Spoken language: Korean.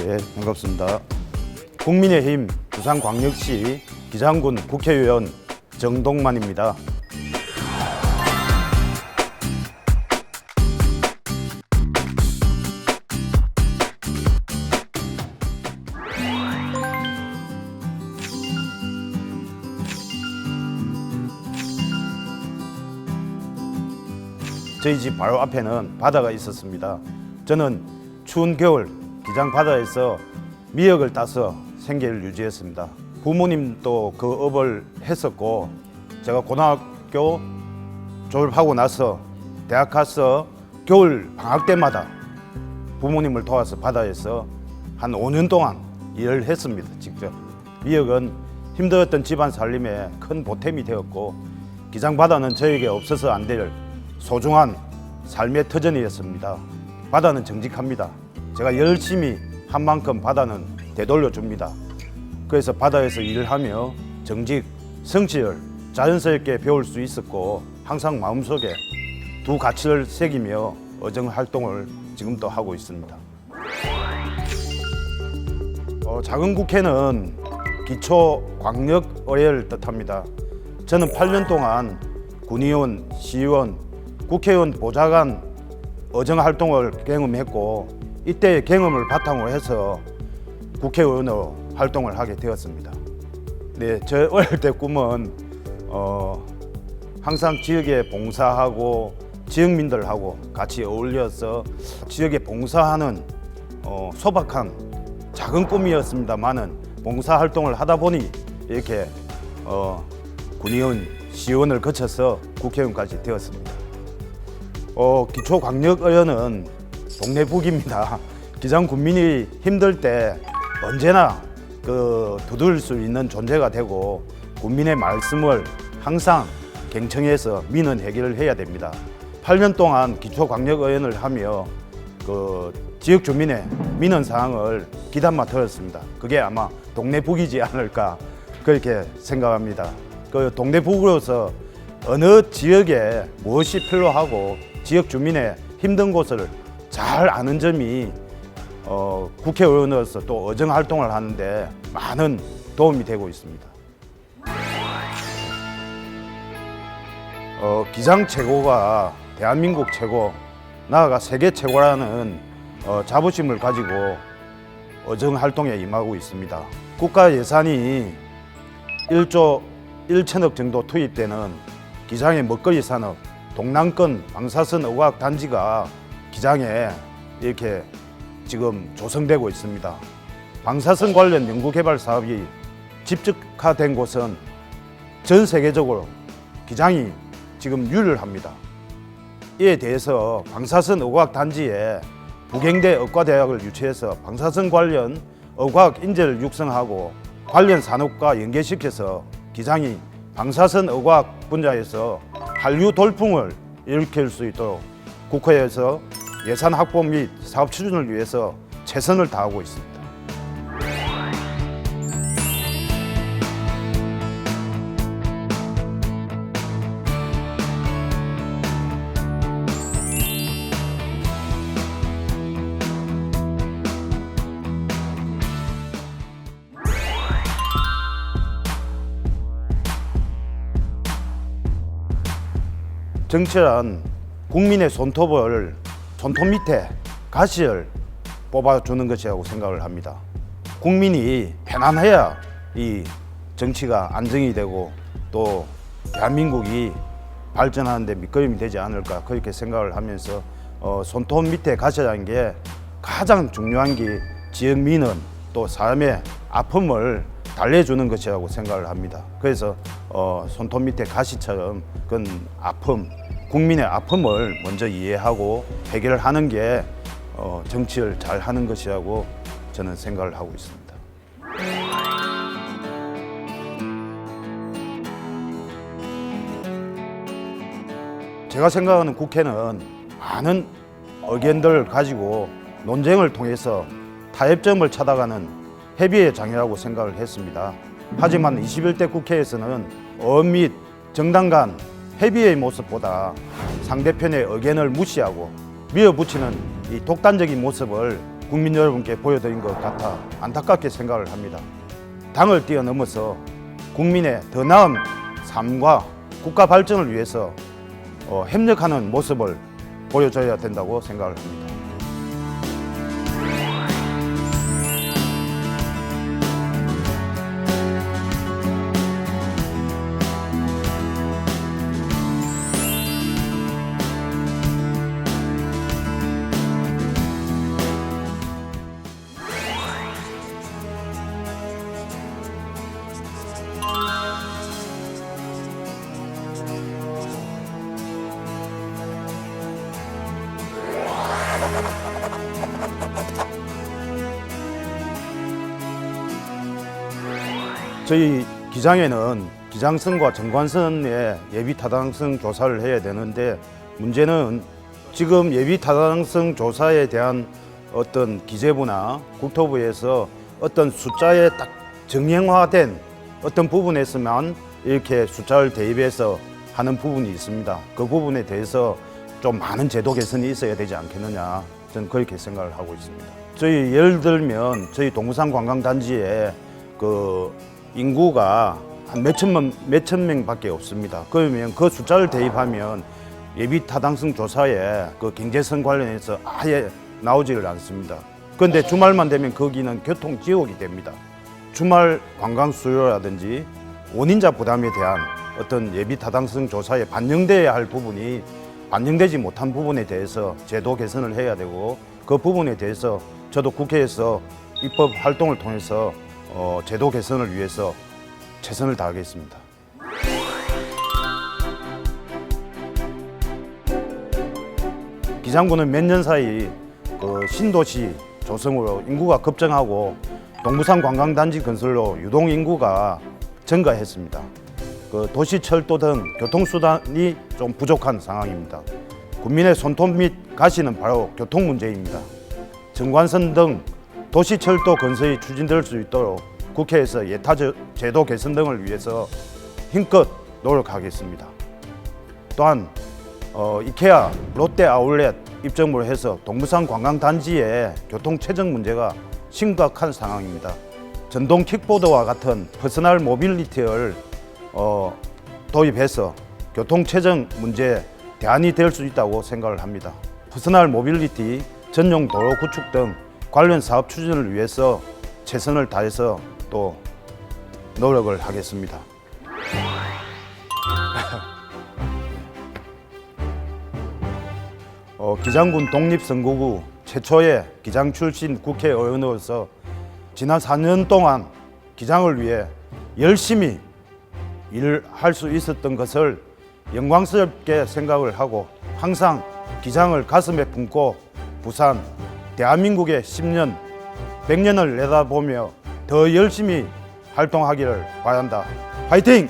예, 반갑습니다. 국민의힘 부산광역시 기장군 국회의원 정동만입니다. 저희 집 바로 앞에는 바다가 있었습니다. 저는 추운 겨울 기장 바다에서 미역을 따서 생계를 유지했습니다. 부모님도 그 업을 했었고, 제가 고등학교 졸업하고 나서 대학 가서 겨울 방학 때마다 부모님을 도와서 바다에서 한 5년 동안 일을 했습니다. 직접. 미역은 힘들었던 집안 살림에 큰 보탬이 되었고, 기장 바다는 저에게 없어서 안 될 소중한 삶의 터전이었습니다. 바다는 정직합니다. 제가 열심히 한 만큼 바다는 되돌려 줍니다. 그래서 바다에서 일을 하며 정직, 성실, 자연스럽게 배울 수 있었고, 항상 마음속에 두 가치를 새기며 어정 활동을 지금도 하고 있습니다. 작은 국회는 기초광역의회를 뜻합니다. 저는 8년 동안 군의원, 시의원, 국회의원 보좌관 어정 활동을 경험했고, 이때의 경험을 바탕으로 해서 국회의원으로 활동을 하게 되었습니다. 네, 저 어릴 때 꿈은 항상 지역에 봉사하고 지역민들하고 같이 어울려서 지역에 봉사하는 소박한 작은 꿈이었습니다만은, 봉사 활동을 하다 보니 이렇게 군의원, 시의원을 거쳐서 국회의원까지 되었습니다. 기초광역의원은 동네 북입니다. 기장 군민이 힘들 때 언제나 두드릴 수 있는 존재가 되고, 군민의 말씀을 항상 경청해서 민원 해결을 해야 됩니다. 8년 동안 기초광역의원을 하며 지역 주민의 민원 사항을 귀담아 들었습니다. 그게 아마 동네 북이지 않을까 그렇게 생각합니다. 동네 북으로서 어느 지역에 무엇이 필요하고 지역 주민의 힘든 곳을 잘 아는 점이 국회의원으로서 또 어정 활동을 하는데 많은 도움이 되고 있습니다. 기장 최고가 대한민국 최고, 나아가 세계 최고라는 자부심을 가지고 어정 활동에 임하고 있습니다. 국가 예산이 1조 1천억 정도 투입되는 기장의 먹거리 산업, 동남권 방사선 어과학 단지가 기장에 이렇게 지금 조성되고 있습니다. 방사선 관련 연구개발 사업이 집중화된 곳은 전 세계적으로 기장이 지금 유일합니다. 이에 대해서 방사선 어과학 단지에 북경대 의과대학을 유치해서 방사선 관련 어과학 인재를 육성하고 관련 산업과 연계시켜서 기장이 방사선 어과학 분야에서 한류 돌풍을 일으킬 수 있도록 국회에서 예산 확보 및 사업 추진을 위해서 최선을 다하고 있습니다. 정치란 국민의 손톱 밑에 가시를 뽑아주는 것이라고 생각을 합니다. 국민이 편안해야 이 정치가 안정이 되고 또 대한민국이 발전하는 데 밑거름이 되지 않을까 그렇게 생각을 하면서 손톱 밑에 가시라는 게 가장 중요한 게 지역 민원 또 사람의 아픔을 달래주는 것이라고 생각을 합니다. 그래서 손톱 밑에 가시처럼 그런 아픔, 국민의 아픔을 먼저 이해하고 해결을 하는 게 정치를 잘 하는 것이라고 저는 생각을 하고 있습니다. 제가 생각하는 국회는 많은 의견들을 가지고 논쟁을 통해서 타협점을 찾아가는 협의의 장이라고 생각을 했습니다. 하지만 21대 국회에서는 업 및 정당 간 협의의 모습보다 상대편의 의견을 무시하고 밀어붙이는 이 독단적인 모습을 국민 여러분께 보여드린 것 같아 안타깝게 생각을 합니다. 당을 뛰어넘어서 국민의 더 나은 삶과 국가 발전을 위해서 협력하는 모습을 보여줘야 된다고 생각을 합니다. 저희 기장에는 기장선과 정관선의 예비 타당성 조사를 해야 되는데, 문제는 지금 예비 타당성 조사에 대한 어떤 기재부나 국토부에서 어떤 숫자에 딱 정형화된 어떤 부분에서만 이렇게 숫자를 대입해서 하는 부분이 있습니다. 그 부분에 대해서 좀 많은 제도 개선이 있어야 되지 않겠느냐, 저는 그렇게 생각을 하고 있습니다. 저희 예를 들면 저희 동부산 관광단지에 그 인구가 한 몇천 명밖에 없습니다. 그러면 그 숫자를 대입하면 예비 타당성 조사에 그 경제성 관련해서 아예 나오지를 않습니다. 그런데 주말만 되면 거기는 교통 지옥이 됩니다. 주말 관광 수요라든지 원인자 부담에 대한 어떤 예비 타당성 조사에 반영돼야 할 부분이 반영되지 못한 부분에 대해서 제도 개선을 해야 되고, 그 부분에 대해서 저도 국회에서 입법 활동을 통해서 제도 개선을 위해서 최선을 다하겠습니다. 기장군은 몇 년 사이 그 신도시 조성으로 인구가 급증하고 동부산 관광단지 건설로 유동 인구가 증가했습니다. 그 도시철도 등 교통수단이 좀 부족한 상황입니다. 국민의 손톱 및 가시는 바로 교통 문제입니다. 정관선 등 도시철도 건설이 추진될 수 있도록 국회에서 예타 제도 개선 등을 위해서 힘껏 노력하겠습니다. 또한 이케아 롯데 아울렛 입점을 해서 동부산 관광단지의 교통 체증 문제가 심각한 상황입니다. 전동 킥보드와 같은 퍼스널 모빌리티를 도입해서 교통 체증 문제 대안이 될 수 있다고 생각을 합니다. 퍼스널 모빌리티, 전용 도로 구축 등 관련 사업 추진을 위해서 최선을 다해서 또 노력을 하겠습니다. 기장군 독립선거구 최초의 기장 출신 국회의원으로서 지난 4년 동안 기장을 위해 열심히 일할 수 있었던 것을 영광스럽게 생각을 하고, 항상 기장을 가슴에 품고 부산, 대한민국의 10년, 100년을 내다보며 더 열심히 활동하기를 바란다. 화이팅!